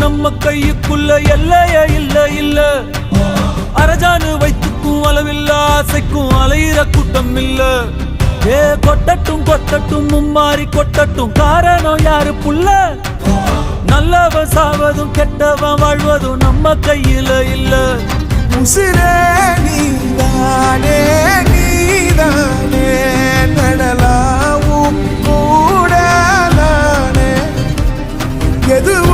நம்ம கையுக்குள்ள எல்லைய இல்ல இல்ல. அரஜானு வைத்துக்கும் அளவில்ல, ஆசைக்கும் அலையிற கூட்டம் இல்ல. ஏ கொட்டட்டும் கொட்டட்டும் மும்மாறி கொட்டட்டும், காரணம் யாரு புள்ள? நல்லவன் சாவதும் கெட்டவன் வாழ்வதும் நம்ம கையில இல்ல. உசிரே நீதானே நீதானே, நடலாவும் கூட நானே, எதுவும்